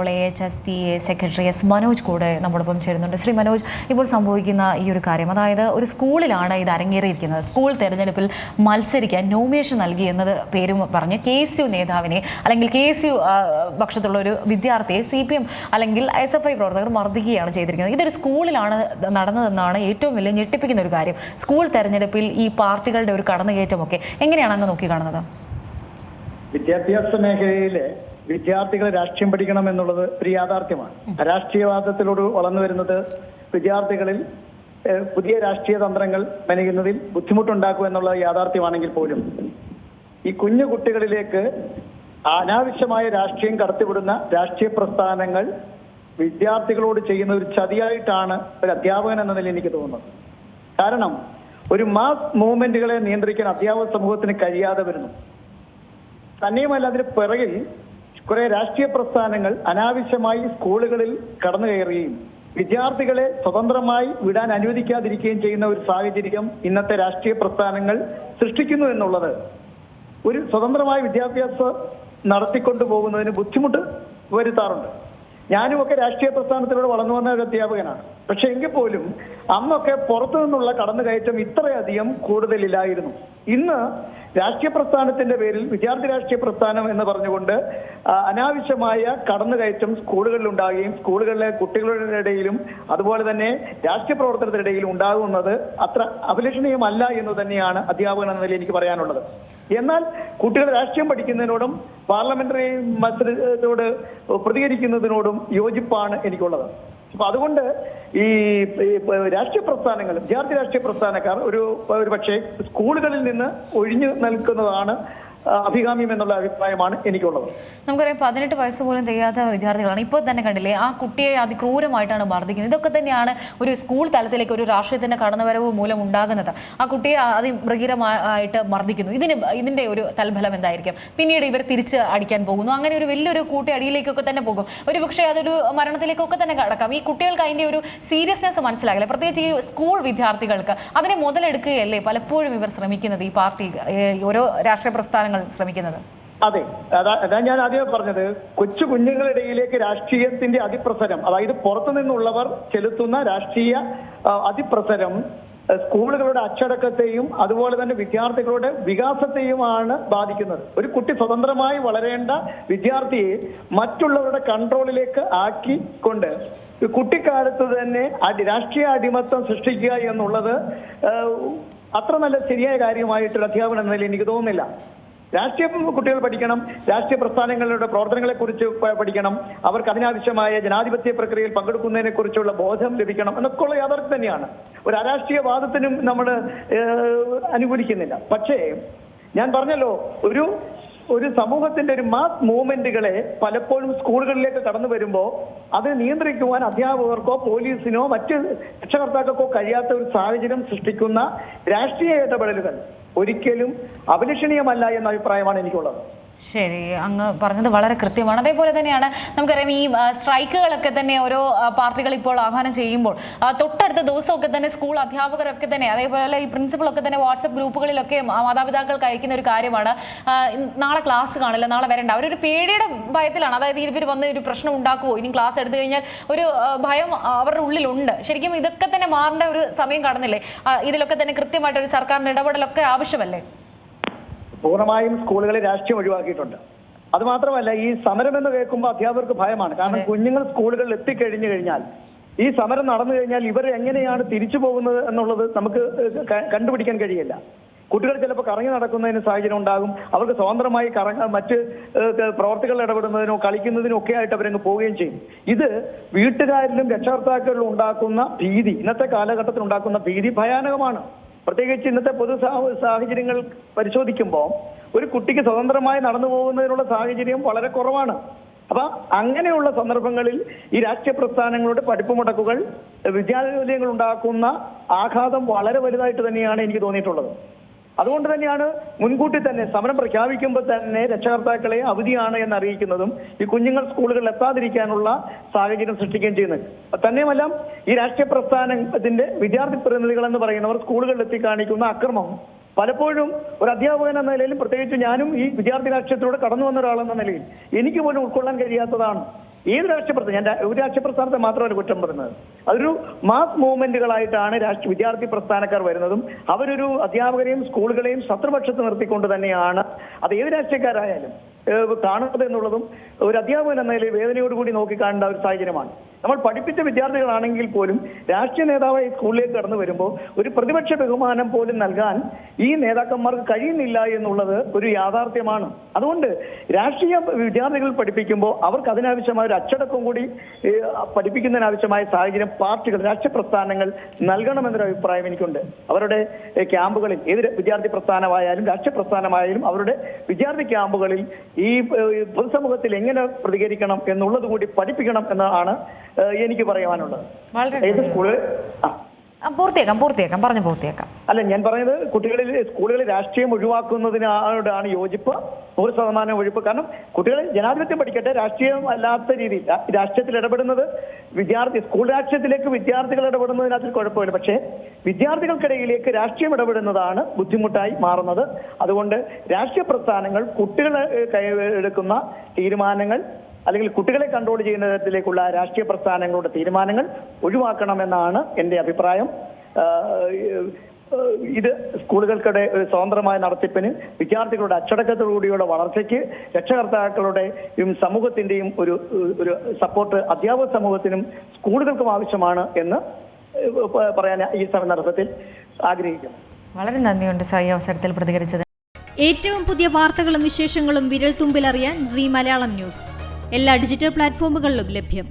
HSTA secretary S Manoj കൂടെ നമ്മോടൊപ്പം ചേരുന്നുണ്ട്. ശ്രീ മനോജ്, ഇപ്പോൾ സംഭവിക്കുന്ന ഈ ഒരു കാര്യം, അതായത് ഒരു സ്കൂളിലാണ് ഇത് അരങ്ങേറിയിരിക്കുന്നത്. സ്കൂൾ തെരഞ്ഞെടുപ്പിൽ മത്സരിക്കാൻ നോമിനേഷൻ നൽകി എന്നത് പേരും പറഞ്ഞ് KSU നേതാവിനെ അല്ലെങ്കിൽ KSU പക്ഷത്തുള്ള ഒരു വിദ്യാർത്ഥിയെ CPM അല്ലെങ്കിൽ SFI പ്രവർത്തകർ മർദ്ദിക്കുകയാണ് ചെയ്തിരിക്കുന്നത്. ഇതൊരു സ്കൂളിലാണ് നടന്നതെന്നാണ് ഏറ്റവും വലിയ ഞെട്ടിപ്പിക്കുന്ന ഒരു കാര്യം. സ്കൂൾ തെരഞ്ഞെടുപ്പിൽ ഈ പാർട്ടികളുടെ ഒരു കടന്നുകയറ്റമൊക്കെ എങ്ങനെയാണ് അങ്ങ് നോക്കിക്കാണുന്നത്? വിദ്യാഭ്യാസ മേഖലയിലെ വിദ്യാർത്ഥികൾ രാഷ്ട്രീയം പഠിക്കണം എന്നുള്ളത് ഒരു യാഥാർത്ഥ്യമാണ്. രാഷ്ട്രീയവാദത്തിലൂടെ വളർന്നു വരുന്നത് വിദ്യാർത്ഥികളിൽ പുതിയ രാഷ്ട്രീയ തന്ത്രങ്ങൾ മെനയുന്നതിൽ ബുദ്ധിമുട്ടുണ്ടാക്കും എന്നുള്ള യാഥാർത്ഥ്യമാണെങ്കിൽ പോലും ഈ കുഞ്ഞു കുട്ടികളിലേക്ക് അനാവശ്യമായ രാഷ്ട്രീയം കടത്തിവിടുന്ന രാഷ്ട്രീയ പ്രസ്ഥാനങ്ങൾ വിദ്യാർത്ഥികളോട് ചെയ്യുന്ന ഒരു ചതിയായിട്ടാണ് ഒരു അധ്യാപകൻ എന്ന നിലയിൽ എനിക്ക് തോന്നുന്നത്. കാരണം ഒരു മാസ് മൂവ്മെന്റുകളെ നിയന്ത്രിക്കാൻ അധ്യാപക സമൂഹത്തിന് കഴിയാതെ വരുന്നു. തന്നെയുമല്ല, അതിന് പിറകിൽ കുറെ രാഷ്ട്രീയ പ്രസ്ഥാനങ്ങൾ അനാവശ്യമായി സ്കൂളുകളിൽ കടന്നു കയറുകയും വിദ്യാർത്ഥികളെ സ്വതന്ത്രമായി വിടാൻ അനുവദിക്കാതിരിക്കുകയും ചെയ്യുന്ന ഒരു സാഹചര്യം ഇന്നത്തെ രാഷ്ട്രീയ പ്രസ്ഥാനങ്ങൾ സൃഷ്ടിക്കുന്നു എന്നുള്ളത് ഒരു സ്വതന്ത്രമായ വിദ്യാഭ്യാസം നടത്തിക്കൊണ്ടു പോകുന്നതിന് ബുദ്ധിമുട്ട് വരുത്താറുണ്ട്. ഞാനുമൊക്കെ രാഷ്ട്രീയ പ്രസ്ഥാനത്തിലൂടെ വളർന്നു വന്ന ഒരു അധ്യാപകനാണ്. പക്ഷെ എങ്കിൽ പോലും അന്നൊക്കെ പുറത്തു നിന്നുള്ള കടന്നുകയറ്റം ഇത്രയധികം കൂടുതലില്ലായിരുന്നു. ഇന്ന് രാഷ്ട്രീയ പ്രസ്ഥാനത്തിന്റെ പേരിൽ വിദ്യാർത്ഥി രാഷ്ട്രീയ പ്രസ്ഥാനം എന്ന് പറഞ്ഞുകൊണ്ട് അനാവശ്യമായ കടന്നുകയറ്റം സ്കൂളുകളിൽ ഉണ്ടാകുകയും സ്കൂളുകളിലെ കുട്ടികളുടെ ഇടയിലും അതുപോലെ തന്നെ രാഷ്ട്രീയ പ്രവർത്തനത്തിന്റെ ഇടയിലും ഉണ്ടാകുന്നത് അത്ര അഭിലഷണീയമല്ല എന്ന് തന്നെയാണ് അധ്യാപകൻ എന്ന നിലയിൽ എനിക്ക് പറയാനുള്ളത്. എന്നാൽ കുട്ടികൾ രാഷ്ട്രീയം പഠിക്കുന്നതിനോടും പാർലമെന്ററി മത്സരത്തോട് പ്രതികരിക്കുന്നതിനോടും യോജിപ്പാണ് എനിക്കുള്ളത്. അപ്പൊ അതുകൊണ്ട് ഈ രാഷ്ട്രീയ പ്രസ്ഥാനങ്ങൾ, വിദ്യാർത്ഥി രാഷ്ട്രീയ പ്രസ്ഥാനക്കാർ ഒരു പക്ഷേ സ്കൂളുകളിൽ നിന്ന് ഒഴിഞ്ഞു നിൽക്കുന്നതാണ് അഭികാമ്യം എന്നുള്ള അഭിപ്രായമാണ് എനിക്കുള്ളത്. നമുക്കറിയാം, 18 വയസ്സ് പോലും തികയാത്ത വിദ്യാർത്ഥികളാണ്. ഇപ്പോൾ തന്നെ കണ്ടില്ലേ, ആ കുട്ടിയെ അതിക്രൂരമായിട്ടാണ് മർദ്ദിക്കുന്നത്. ഇതൊക്കെ തന്നെയാണ് ഒരു സ്കൂൾ തലത്തിലേക്ക് ഒരു രാഷ്ട്രീയത്തിന്റെ കടന്നുവരവ് മൂലം ഉണ്ടാകുന്നത്. ആ കുട്ടിയെ അതിമൃഗീരമായിട്ട് മർദ്ദിക്കുന്നു. ഇതിന്റെ ഒരു തൽഫലം എന്തായിരിക്കും? പിന്നീട് ഇവർ തിരിച്ച് അടിക്കാൻ പോകുന്നു. അങ്ങനെ ഒരു വലിയൊരു കൂട്ടയടിയിലേക്കൊക്കെ തന്നെ പോകും. ഒരു പക്ഷേ അതൊരു മരണത്തിലേക്കൊക്കെ തന്നെ കടക്കാം. ഈ കുട്ടികൾക്ക് അതിന്റെ ഒരു സീരിയസ്നെസ് മനസ്സിലാകില്ല. പ്രത്യേകിച്ച് ഈ സ്കൂൾ വിദ്യാർത്ഥികൾക്ക് അതിനെ മുതലെടുക്കുകയല്ലേ പലപ്പോഴും ഇവർ ശ്രമിക്കുന്നത്, ഈ പാർട്ടി ഓരോ രാഷ്ട്രീയ പ്രസ്ഥാനങ്ങൾ ശ്രമിക്കുന്നത്. അതെ, അതാ ഞാൻ ആദ്യം പറഞ്ഞത്. കൊച്ചു കുഞ്ഞുങ്ങളിടയിലേക്ക് രാഷ്ട്രീയത്തിന്റെ അതിപ്രസരം, അതായത് പുറത്തു നിന്നുള്ളവർ ചെലുത്തുന്ന രാഷ്ട്രീയ അതിപ്രസരം സ്കൂളുകളുടെ അച്ചടക്കത്തെയും അതുപോലെ തന്നെ വിദ്യാർത്ഥികളുടെ വികാസത്തെയുമാണ് ബാധിക്കുന്നത്. ഒരു കുട്ടി സ്വതന്ത്രമായി വളരേണ്ട വിദ്യാർത്ഥിയെ മറ്റുള്ളവരുടെ കൺട്രോളിലേക്ക് ആക്കിക്കൊണ്ട് കുട്ടിക്കാലത്ത് തന്നെ രാഷ്ട്രീയ അടിമത്തം സൃഷ്ടിക്കുക എന്നുള്ളത് അത്ര നല്ല ശരിയായ കാര്യമായിട്ടൊരു അധ്യാപനം എന്ന നിലയിൽ എനിക്ക് തോന്നുന്നില്ല. രാഷ്ട്രീയം കുട്ടികൾ പഠിക്കണം, രാഷ്ട്രീയ പ്രസ്ഥാനങ്ങളുടെ പ്രവർത്തനങ്ങളെ കുറിച്ച് പഠിക്കണം, അവർക്ക് അതിനാവശ്യമായ ജനാധിപത്യ പ്രക്രിയയിൽ പങ്കെടുക്കുന്നതിനെ കുറിച്ചുള്ള ബോധം ലഭിക്കണം എന്നൊക്കെയുള്ള യാഥാർത്ഥ്യം തന്നെയാണ്. ഒരു അരാഷ്ട്രീയവാദത്തിനും നമ്മൾ അനുകൂലിക്കുന്നില്ല. പക്ഷേ ഞാൻ പറഞ്ഞല്ലോ, ഒരു സമൂഹത്തിന്റെ ഒരു മാസ് മൂവ്മെന്റുകളെ പലപ്പോഴും സ്കൂളുകളിലേക്ക് കടന്നു വരുമ്പോൾ അത് നിയന്ത്രിക്കുവാൻ അധ്യാപകർക്കോ പോലീസിനോ മറ്റ് രക്ഷകർത്താക്കൾക്കോ കഴിയാത്ത ഒരു സാഹചര്യം സൃഷ്ടിക്കുന്ന രാഷ്ട്രീയ ഇടപെടലുകൾ ഒരിക്കലും അഭിലഷണീയമല്ല എന്ന അഭിപ്രായമാണ് എനിക്കുള്ളത്. ശരി, അങ്ങ് പറഞ്ഞത് വളരെ കൃത്യമാണ്. അതേപോലെ തന്നെയാണ് നമുക്കറിയാം, ഈ സ്ട്രൈക്കുകളൊക്കെ തന്നെ ഓരോ പാർട്ടികൾ ഇപ്പോൾ ആഹ്വാനം ചെയ്യുമ്പോൾ തൊട്ടടുത്ത ദിവസമൊക്കെ തന്നെ സ്കൂൾ അധ്യാപകരൊക്കെ തന്നെ അതേപോലെ ഈ പ്രിൻസിപ്പളൊക്കെ തന്നെ വാട്സപ്പ് ഗ്രൂപ്പുകളിലൊക്കെ മാതാപിതാക്കൾക്ക് അയക്കുന്ന ഒരു കാര്യമാണ്, നാളെ ക്ലാസ് കാണില്ല, നാളെ വരണ്ട. അവരൊരു പേടിയുടെ ഭയത്തിലാണ്. അതായത് ഇവർ വന്ന് ഒരു പ്രശ്നം ഉണ്ടാക്കുമോ, ഇനി ക്ലാസ് എടുത്തു കഴിഞ്ഞാൽ ഒരു ഭയം അവരുടെ ഉള്ളിലുണ്ട്. ശരിക്കും ഇതൊക്കെ തന്നെ മാറേണ്ട ഒരു സമയം കടന്നില്ലേ? ഇതിലൊക്കെ തന്നെ കൃത്യമായിട്ടൊരു സർക്കാരിന്റെ ഇടപെടലൊക്കെ ആവശ്യമല്ലേ? പൂർണ്ണമായും സ്കൂളുകളിൽ രാഷ്ട്രീയം ഒഴിവാക്കിയിട്ടുണ്ട്. അത് മാത്രമല്ല, ഈ സമരം എന്ന് കേൾക്കുമ്പോൾ അധ്യാപകർക്ക് ഭയമാണ്. കാരണം കുഞ്ഞുങ്ങൾ സ്കൂളുകളിൽ എത്തിക്കഴിഞ്ഞു കഴിഞ്ഞാൽ, ഈ സമരം നടന്നു കഴിഞ്ഞാൽ ഇവർ എങ്ങനെയാണ് തിരിച്ചു പോകുന്നത് എന്നുള്ളത് നമുക്ക് കണ്ടുപിടിക്കാൻ കഴിയില്ല. കുട്ടികൾ ചിലപ്പോൾ കറങ്ങി നടക്കുന്നതിന് സാഹചര്യം ഉണ്ടാകും. അവർക്ക് സ്വതന്ത്രമായി മറ്റ് പ്രവർത്തികളിൽ ഇടപെടുന്നതിനോ കളിക്കുന്നതിനോ ഒക്കെ ആയിട്ട് അവരങ്ങ് പോവുകയും ചെയ്യും. ഇത് വീട്ടുകാരിലും രക്ഷകർത്താക്കളിലും ഉണ്ടാക്കുന്ന ഭീതി, ഇന്നത്തെ കാലഘട്ടത്തിൽ ഉണ്ടാക്കുന്ന ഭീതി ഭയാനകമാണ്. പ്രത്യേകിച്ച് ഇന്നത്തെ പൊതു സാഹചര്യങ്ങൾ പരിശോധിക്കുമ്പോൾ ഒരു കുട്ടിക്ക് സ്വതന്ത്രമായി നടന്നു പോകുന്നതിനുള്ള സാഹചര്യം വളരെ കുറവാണ്. അപ്പൊ അങ്ങനെയുള്ള സന്ദർഭങ്ങളിൽ ഈ രാഷ്ട്രീയ പ്രസ്ഥാനങ്ങളുടെ പഠിപ്പ് മുടക്കുകൾ വിദ്യാലയങ്ങൾ ഉണ്ടാക്കുന്ന ആഘാതം വളരെ വലുതായിട്ട് തന്നെയാണ് എനിക്ക് തോന്നിയിട്ടുള്ളത്. അതുകൊണ്ട് തന്നെയാണ് മുൻകൂട്ടി തന്നെ സമരം പ്രഖ്യാപിക്കുമ്പോൾ തന്നെ രക്ഷകർത്താക്കളെ അവധിയാണ് എന്ന് അറിയിക്കുന്നതും ഈ കുഞ്ഞുങ്ങൾ സ്കൂളുകളിൽ എത്താതിരിക്കാനുള്ള സാഹചര്യം സൃഷ്ടിക്കുകയും ചെയ്യുന്നത്. തന്നെയുമല്ല, ഈ രാഷ്ട്രീയ പ്രസ്ഥാനത്തിന്റെ വിദ്യാർത്ഥി പ്രതിനിധികൾ എന്ന് പറയുന്നവർ സ്കൂളുകളിൽ എത്തി കാണിക്കുന്ന അക്രമം പലപ്പോഴും ഒരു അധ്യാപകൻ എന്ന നിലയിലും പ്രത്യേകിച്ച് ഞാനും ഈ വിദ്യാർത്ഥി രാഷ്ട്രീയത്തിലൂടെ കടന്നു വന്ന ഒരാളെന്ന നിലയിൽ എനിക്ക് പോലും ഉൾക്കൊള്ളാൻ കഴിയാത്തതാണ്. ഏത് രാഷ്ട്രീയ ഒരു രാഷ്ട്രീയ പ്രസ്ഥാനത്തെ മാത്രമല്ല കുറ്റം പറയുന്നത്. അതൊരു മാസ് മൂവ്മെന്റുകളായിട്ടാണ് വിദ്യാർത്ഥി പ്രസ്ഥാനക്കാർ വരുന്നതും അവരൊരു അധ്യാപകരെയും സ്കൂളുകളെയും ശത്രുപക്ഷത്ത് നിർത്തിക്കൊണ്ട് തന്നെയാണ് അത് ഏത് രാഷ്ട്രീയക്കാരായാലും കാണുന്നത് എന്നുള്ളതും ഒരു അധ്യാപകൻ എന്ന നിലയിൽ വേദനയോടുകൂടി നോക്കിക്കാണേണ്ട ഒരു സാഹചര്യമാണ്. നമ്മൾ പഠിപ്പിച്ച വിദ്യാർത്ഥികളാണെങ്കിൽ പോലും രാഷ്ട്രീയ നേതാവായി സ്കൂളിലേക്ക് കടന്നു വരുമ്പോൾ ഒരു പ്രതിപക്ഷ ബഹുമാനം പോലും നൽകാൻ ഈ നേതാക്കന്മാർക്ക് കഴിയുന്നില്ല എന്നുള്ളത് ഒരു യാഥാർത്ഥ്യമാണ്. അതുകൊണ്ട് രാഷ്ട്രീയ വിദ്യാർത്ഥികൾ പഠിപ്പിക്കുമ്പോൾ അവർക്ക് അതിനാവശ്യമായ ഒരു അച്ചടക്കം കൂടി പഠിപ്പിക്കുന്നതിനാവശ്യമായ സാഹചര്യം പാർട്ടികൾ, രാഷ്ട്രീയ പ്രസ്ഥാനങ്ങൾ നൽകണമെന്നൊരു അഭിപ്രായം എനിക്കുണ്ട്. അവരുടെ ക്യാമ്പുകളിൽ ഏത് വിദ്യാർത്ഥി പ്രസ്ഥാനമായാലും രാഷ്ട്രീയ പ്രസ്ഥാനമായാലും അവരുടെ വിദ്യാർത്ഥി ക്യാമ്പുകളിൽ ഈ പൊതുസമൂഹത്തിൽ എങ്ങനെ പ്രതികരിക്കണം എന്നുള്ളത് കൂടി പഠിപ്പിക്കണം എന്നാണ് എനിക്ക് പറയാനുള്ളത്. പൂർത്തിയാക്കാം. അല്ല, ഞാൻ പറയുന്നത് സ്കൂളുകളിൽ രാഷ്ട്രീയം ഒഴിവാക്കുന്നതിനോടാണ് യോജിപ്പ്, 100% ഒഴിപ്പ്. കാരണം കുട്ടികൾ ജനാധിപത്യം പഠിക്കട്ടെ, രാഷ്ട്രീയം അല്ലാത്ത രീതിയിൽ രാഷ്ട്രീയത്തിൽ ഇടപെടുന്നത് സ്കൂൾ രാഷ്ട്രീയത്തിലേക്ക് വിദ്യാർത്ഥികൾ ഇടപെടുന്നതിനകത്ത് കുഴപ്പമില്ല. പക്ഷേ വിദ്യാർത്ഥികൾക്കിടയിലേക്ക് രാഷ്ട്രീയം ഇടപെടുന്നതാണ് ബുദ്ധിമുട്ടായി മാറുന്നത്. അതുകൊണ്ട് രാഷ്ട്രീയ പ്രസ്ഥാനങ്ങൾ കുട്ടികൾ എടുക്കുന്ന തീരുമാനങ്ങൾ അല്ലെങ്കിൽ കുട്ടികളെ കൺട്രോൾ ചെയ്യുന്ന തരത്തിലേക്കുള്ള രാഷ്ട്രീയ പ്രസ്ഥാനങ്ങളുടെ തീരുമാനങ്ങൾ ഒഴിവാക്കണമെന്നാണ് എൻ്റെ അഭിപ്രായം. ഇത് സ്കൂളുകൾക്കിടെ സ്വതന്ത്രമായ നടത്തിപ്പിന്, വിദ്യാർത്ഥികളുടെ അച്ചടക്കത്തോടുകൂടിയുള്ള വളർച്ചയ്ക്ക്, രക്ഷകർത്താക്കളുടെയും സമൂഹത്തിന്റെയും ഒരു സപ്പോർട്ട് അധ്യാപക സമൂഹത്തിനും സ്കൂളുകൾക്കും ആവശ്യമാണ് എന്ന് പറയാൻ ഈ സന്ദർഭത്തിൽ ആഗ്രഹിക്കുന്നു. വളരെ നന്ദിയുണ്ട് സായി അവസരത്തിൽ പ്രതികരിച്ചത്. ഏറ്റവും പുതിയ വാർത്തകളും വിശേഷങ്ങളും വിരൽ തുമ്പിലറിയാൻ സീ മലയാളം ന്യൂസ് എല്ലാ ഡിജിറ്റൽ പ്ലാറ്റ്ഫോമുകളിലും ലഭ്യം.